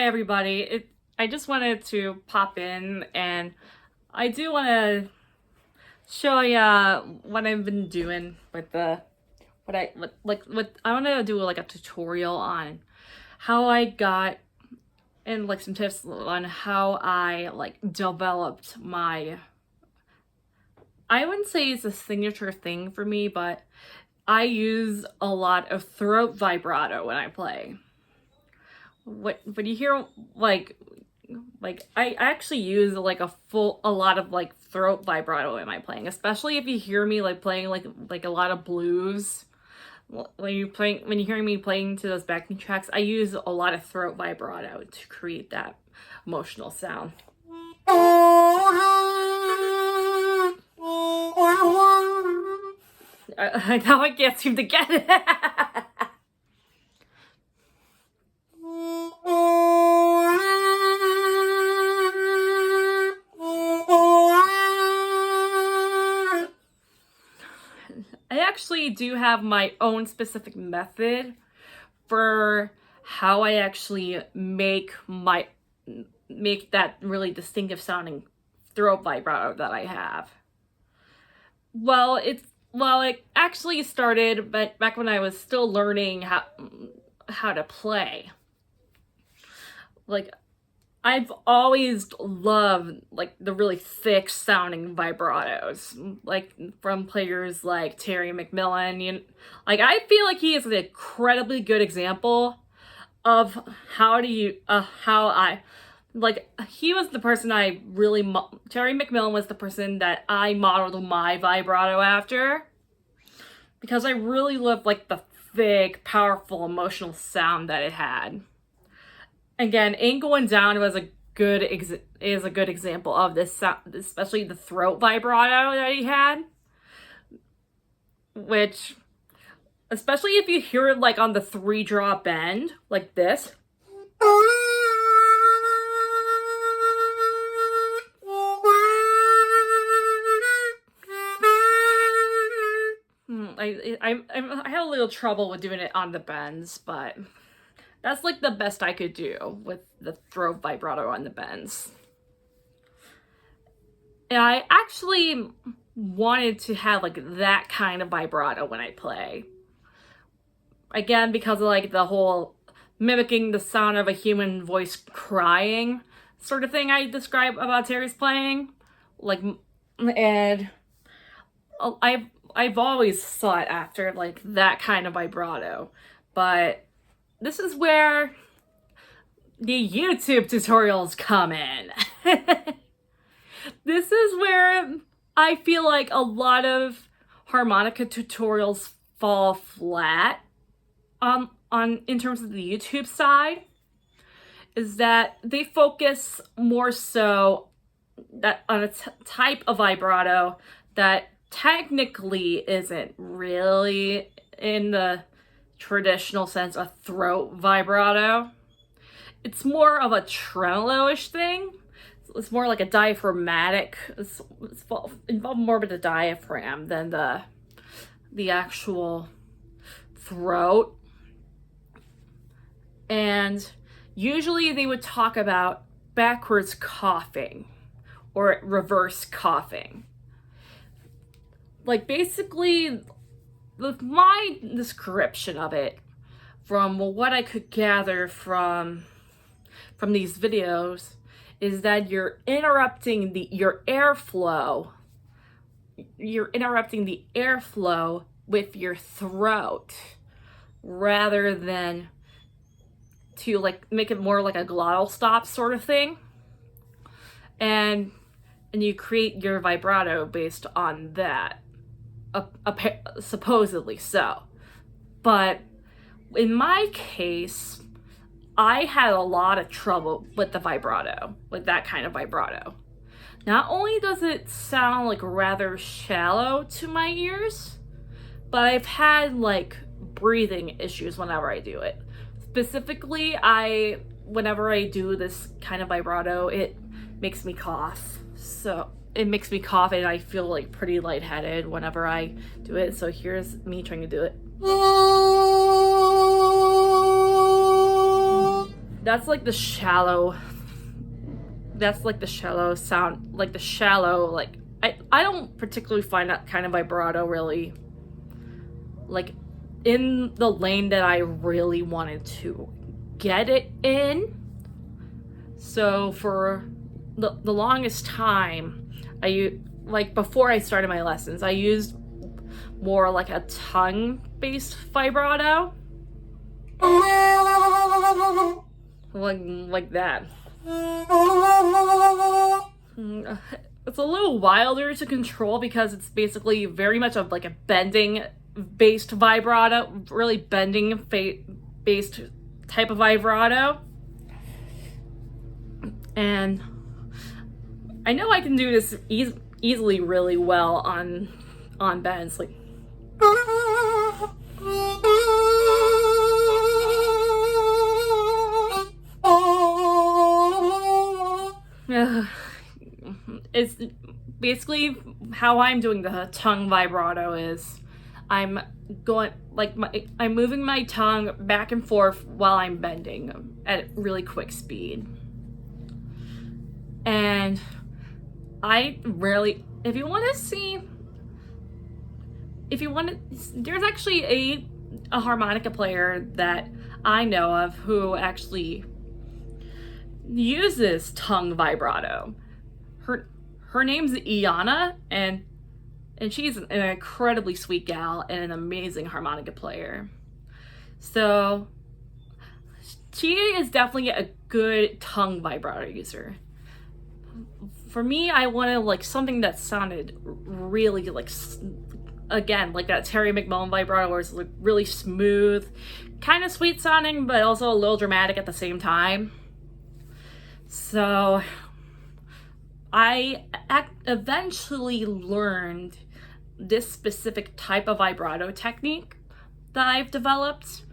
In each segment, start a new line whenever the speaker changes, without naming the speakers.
Hi everybody. I just wanted to pop in and I do want to show ya what I've been doing with the what I want to do like a tutorial on how I got and like some tips on how I like developed my, I wouldn't say it's a signature thing for me, but I use a lot of throat vibrato when I play. When you hear like I actually use like a lot of like throat vibrato in my playing, especially if you hear me like playing like a lot of blues. When you hear me playing to those backing tracks, I use a lot of throat vibrato to create that emotional sound. Now I can't seem to get it. I actually do have my own specific method for how I actually make that really distinctive sounding throat vibrato that I have. Well, it actually started back when I was still learning how to play. Like, I've always loved like the really thick sounding vibratos, like from players like Terry McMillan. I feel like he is an incredibly good example of he was the person Terry McMillan was the person that I modeled my vibrato after, because I really loved like the thick, powerful, emotional sound that it had. Again, Ain't Going Down was a good example of this sound, especially the throat vibrato that he had, which, especially if you hear it like on the 3-drop bend, like this. I had a little trouble with doing it on the bends, but that's like the best I could do with the throat vibrato on the bends. And I actually wanted to have like that kind of vibrato when I play. Again, because of like the whole mimicking the sound of a human voice crying sort of thing I describe about Terry's playing. And I've always sought after like that kind of vibrato, but this is where the YouTube tutorials come in. This is where I feel like a lot of harmonica tutorials fall flat in terms of the YouTube side, is that they focus more so on a type of vibrato that technically isn't really in the traditional sense a throat vibrato. It's more of a tremolo-ish thing. It's more like a diaphragmatic. It's involved more with the diaphragm than the actual throat. And usually they would talk about backwards coughing or reverse coughing. Like, basically, with my description of it, from what I could gather from these videos, is that you're interrupting your airflow. You're interrupting the airflow with your throat, rather than to like make it more like a glottal stop sort of thing. And you create your vibrato based on that. Supposedly so. But in my case, I had a lot of trouble with the vibrato, with that kind of vibrato. Not only does it sound like rather shallow to my ears, but I've had like breathing issues whenever I do it. Specifically, whenever I do this kind of vibrato, it makes me cough. So it makes me cough and I feel like pretty lightheaded whenever I do it. So here's me trying to do it. that's like the shallow sound, like the shallow, like I don't particularly find that kind of vibrato really like in the lane that I really wanted to get it in. So for the longest time, like before I started my lessons, I used more like a tongue-based vibrato. Like that. It's a little wilder to control because it's basically very much of like a bending based vibrato, really bending based type of vibrato. And I know I can do this easily really well on bends, like it's basically how I'm doing the tongue vibrato is I'm going like I'm moving my tongue back and forth while I'm bending at really quick speed. And I rarely, if you want to, there's actually a harmonica player that I know of who actually uses tongue vibrato. Her name's Iana, and she's an incredibly sweet gal and an amazing harmonica player. So she is definitely a good tongue vibrato user. For me, I wanted like something that sounded really like, again, like that Terry McMullen vibrato where it's like really smooth, kind of sweet sounding, but also a little dramatic at the same time. So I eventually learned this specific type of vibrato technique that I've developed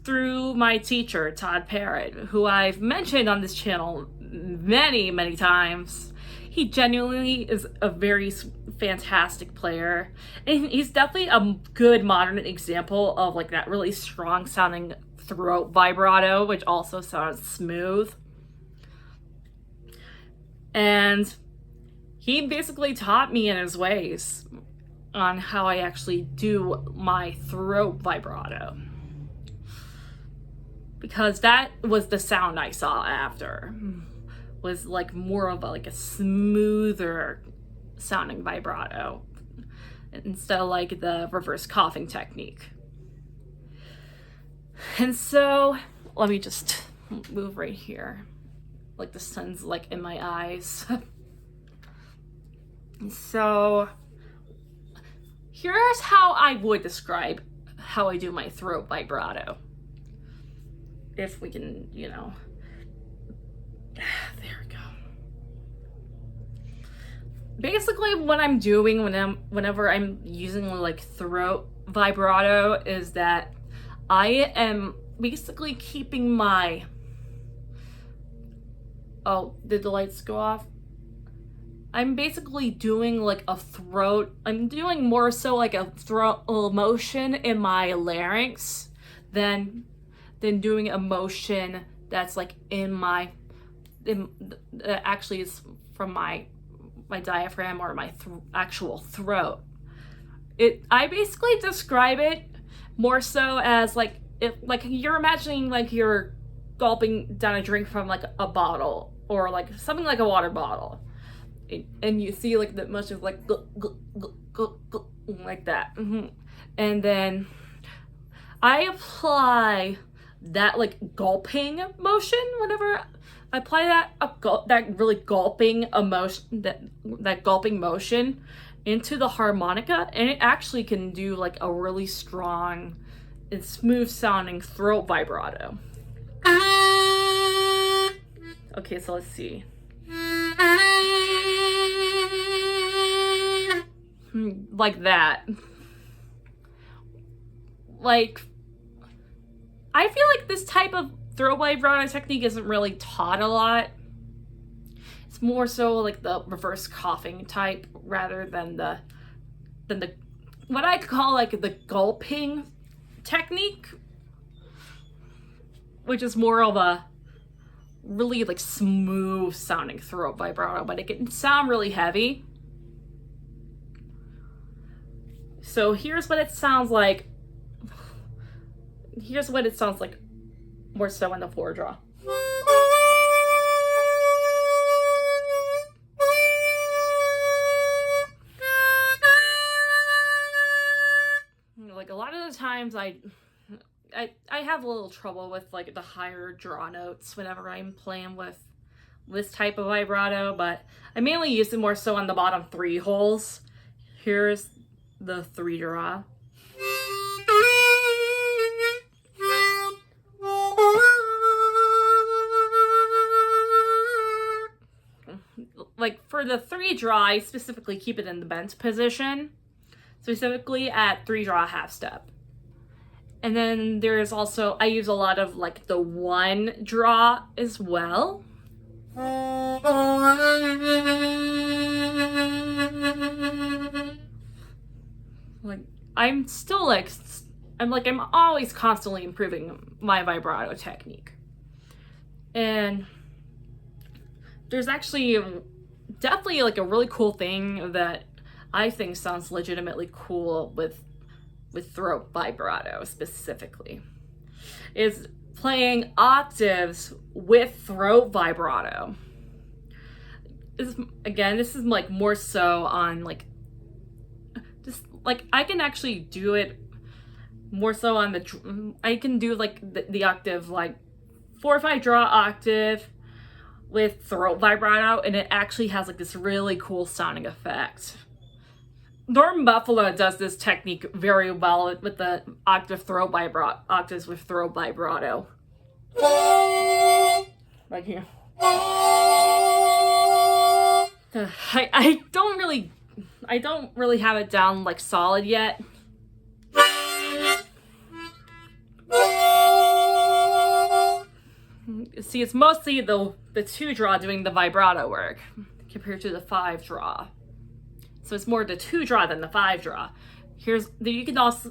through my teacher, Todd Parrott, who I've mentioned on this channel many, many times. He genuinely is a very fantastic player, and he's definitely a good modern example of like that really strong sounding throat vibrato, which also sounds smooth. And he basically taught me in his ways on how I actually do my throat vibrato, because that was the sound I saw after, was like more of a smoother sounding vibrato instead of like the reverse coughing technique. And so let me just move right here, like the sun's like in my eyes. So here's how I would describe how I do my throat vibrato, if we can, there we go. Basically what I'm doing whenever I'm using like throat vibrato is that I am basically keeping my, oh, did the lights go off? I'm basically doing like I'm doing more so like a throat motion in my larynx than doing a motion that's like actually is from my diaphragm or my actual throat. I basically describe it more so as like you're imagining like you're gulping down a drink from like a bottle or like something like a water bottle, and you see like the motion of like like that, and then I apply that like gulping motion whenever I apply that really gulping emotion, that gulping motion into the harmonica, and it actually can do like a really strong and smooth sounding throat vibrato. Okay, so let's see. Like that. Like, I feel like this type of throat vibrato technique isn't really taught a lot. It's more so like the reverse coughing type rather than the what I call like the gulping technique, which is more of a really like smooth sounding throat vibrato, but it can sound really heavy. So here's what it sounds like. Here's what it sounds like more so in the 4 draw. Like a lot of the times I have a little trouble with like the higher draw notes whenever I'm playing with this type of vibrato, but I mainly use it more so on the bottom 3 holes. Here's the 3 draw. Like for the 3 draw, I specifically keep it in the bent position, specifically at 3 draw half step. And then there's also, I use a lot of like the 1 draw as well. Like I'm still like, I'm always constantly improving my vibrato technique. And there's actually definitely like a really cool thing that I think sounds legitimately cool with throat vibrato specifically, is playing octaves with throat vibrato. This is like more so on like, just like I can actually do it more so on I can do like the octave, like 4 or 5 draw octave with throat vibrato, and it actually has like this really cool sounding effect. Norman Buffalo does this technique very well with the octaves with throat vibrato. Right here. I don't really have it down like solid yet. See, it's mostly the 2 draw doing the vibrato work compared to the 5 draw. So it's more the 2 draw than the 5 draw. You can also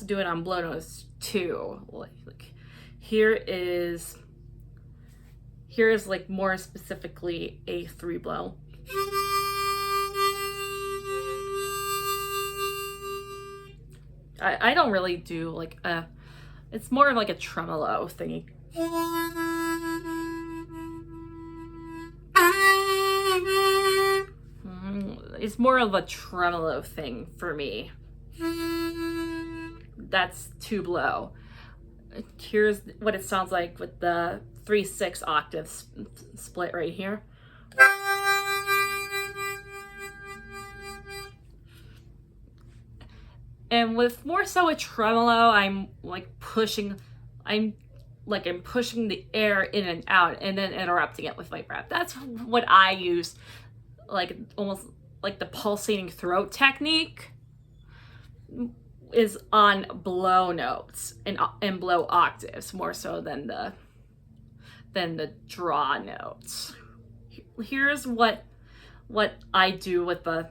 do it on blow notes too. Like here's like more specifically a 3 blow. I don't really do like it's more of like a tremolo thingy. It's more of a tremolo thing for me. That's 2 blow. Here's what it sounds like with the 3/6 octave split right here. And with more so a tremolo, I'm pushing the air in and out and then interrupting it with my breath. That's what I use, like almost like the pulsating throat technique is on blow notes and blow octaves more so than the draw notes. Here's what I do with the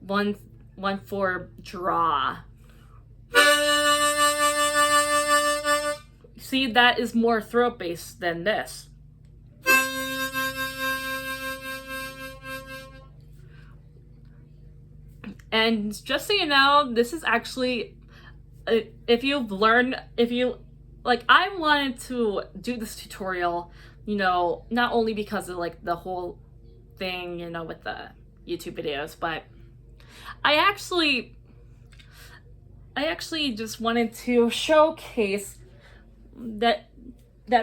1/4 draw. See, that is more throat bass than this. And just so you know, this is actually, I wanted to do this tutorial, not only because of like the whole thing, with the YouTube videos, but I actually just wanted to showcase that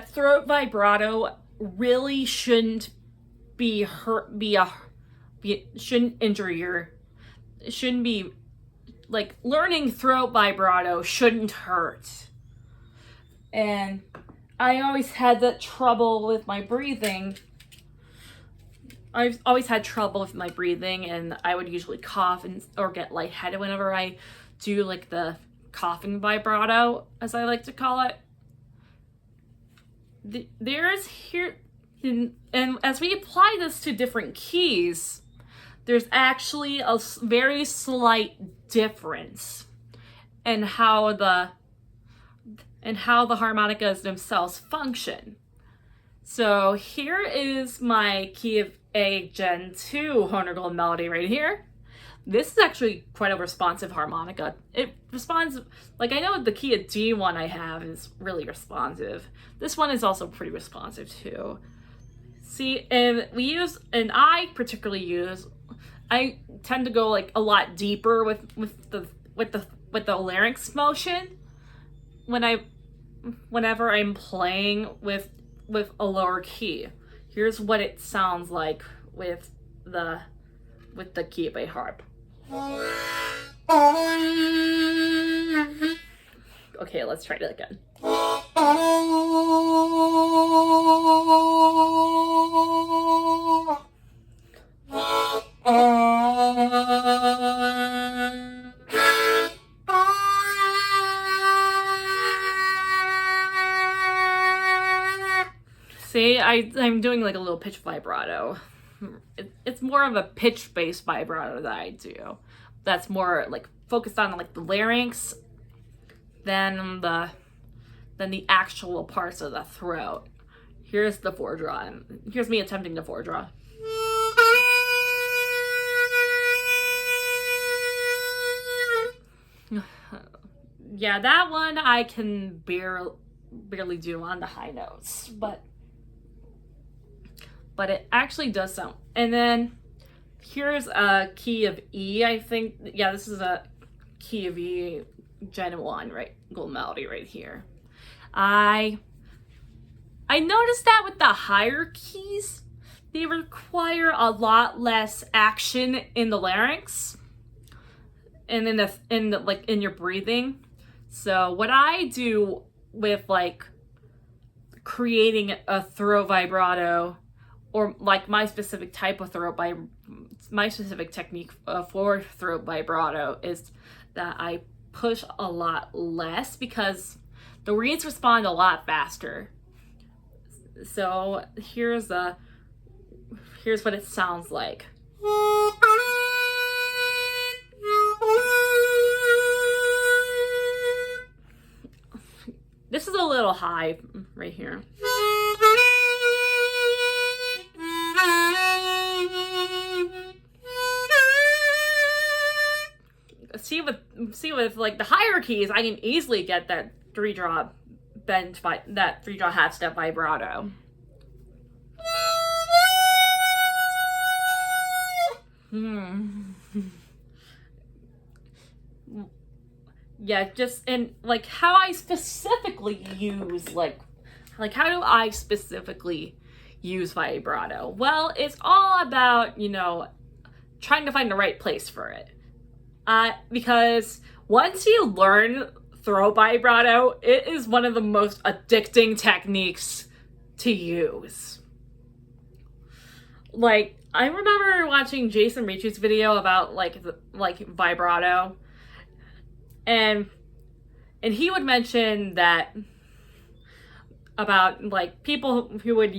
throat vibrato really shouldn't shouldn't injure it shouldn't be like learning throat vibrato shouldn't hurt. And I always had that trouble with my breathing. I've always had trouble with my breathing, and I would usually cough or get lightheaded whenever I do like the coughing vibrato, as I like to call it. And as we apply this to different keys, there's actually a very slight difference in how and how the harmonicas themselves function. So here is my key of A Gen 2 Honor Gold melody right here. This is actually quite a responsive harmonica. It responds, like I know the key of D one I have is really responsive. This one is also pretty responsive too. See, and I particularly use, I tend to go like a lot deeper with the larynx motion whenever I'm playing with a lower key. Here's what it sounds like with the key of A harp. Okay, let's try it again. See, I'm doing like a little pitch vibrato. It's more of a pitch-based vibrato that I do. That's more like focused on like the larynx than the actual parts of the throat. Here's the foredraw. Here's me attempting the foredraw. Yeah, that one I can barely do on the high notes, but it actually does sound. And then here's a key of E, I think. Yeah, this is a key of E Gen 1, right? Gold melody right here. I noticed that with the higher keys, they require a lot less action in the larynx and in your breathing. So what I do with like creating a throat vibrato, or like my specific type of my specific technique for throat vibrato, is that I push a lot less because the reeds respond a lot faster. So here's what it sounds like. This is a little high right here. See with like the higher keys, I can easily get that 3-draw bend by that 3-draw half step vibrato. Yeah, just and like how I specifically use like how do I specifically use vibrato? Well, it's all about, trying to find the right place for it. Because once you learn throat vibrato, it is one of the most addicting techniques to use. Like, I remember watching Jason Ricci's video about like vibrato, and he would mention that about like people who would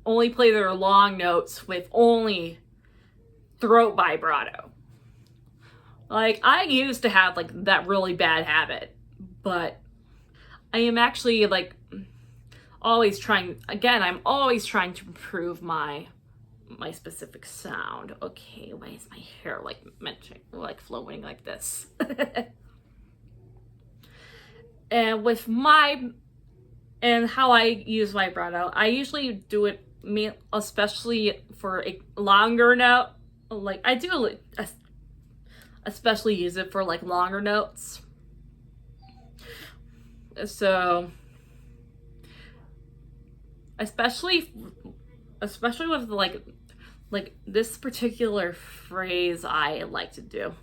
only play their long notes with only throat vibrato. Like, I used to have like that really bad habit, but I am actually like I'm always trying to improve my specific sound. Okay, why is my hair like flowing like this? And how I use vibrato, I usually do it especially for a longer note. Like, I do especially use it for like longer notes. So especially with like this particular phrase I like to do.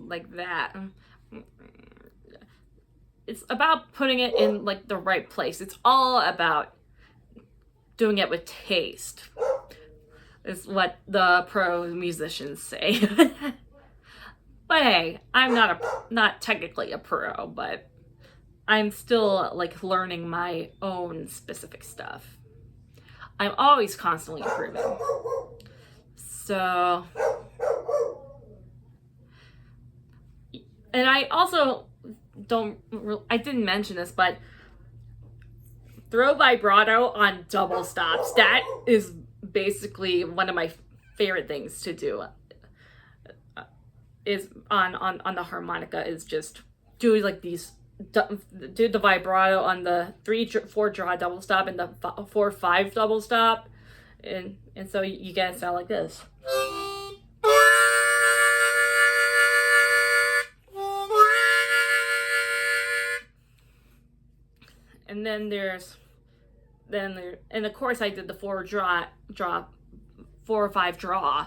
Like that. It's about putting it in like the right place. It's all about doing it with taste, is what the pro musicians say. But hey, I'm not technically a pro, but I'm still like learning my own specific stuff. I'm always constantly improving. So, and I also I didn't mention this, but throw vibrato on double stops. That is basically one of my favorite things to do. Is on the harmonica is just do like these, do the vibrato on the 3-4 draw double stop and the 4-5 double stop, and so you get a sound like this. And then and of course I did the 4 or 5 draw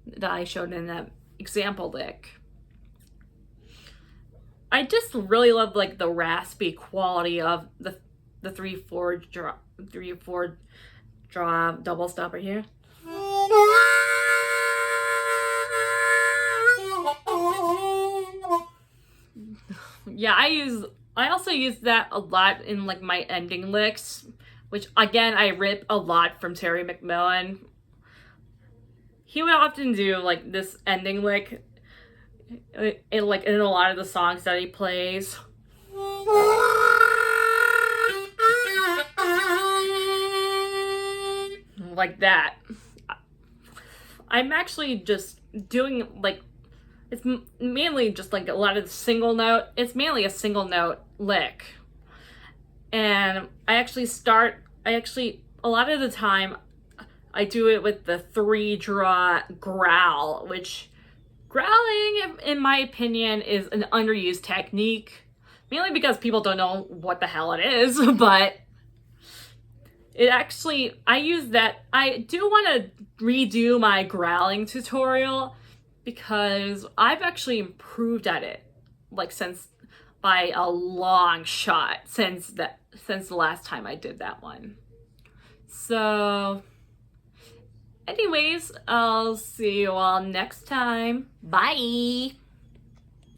that I showed in that example lick. I just really love like the raspy quality of the 3-4 draw double stop right here. Yeah, I also use that a lot in like my ending licks, which again I rip a lot from Terry McMillan. He would often do like this ending lick in a lot of the songs that he plays. Like that. I'm actually just doing like, it's mainly just like a lot of the single note. It's mainly a single note lick. And a lot of the time I do it with the 3 draw growl, which growling, in my opinion, is an underused technique. Mainly because people don't know what the hell it is, but I use that. I do want to redo my growling tutorial because I've actually improved at it, like by a long shot since the last time I did that one. So, anyways, I'll see you all next time. Bye!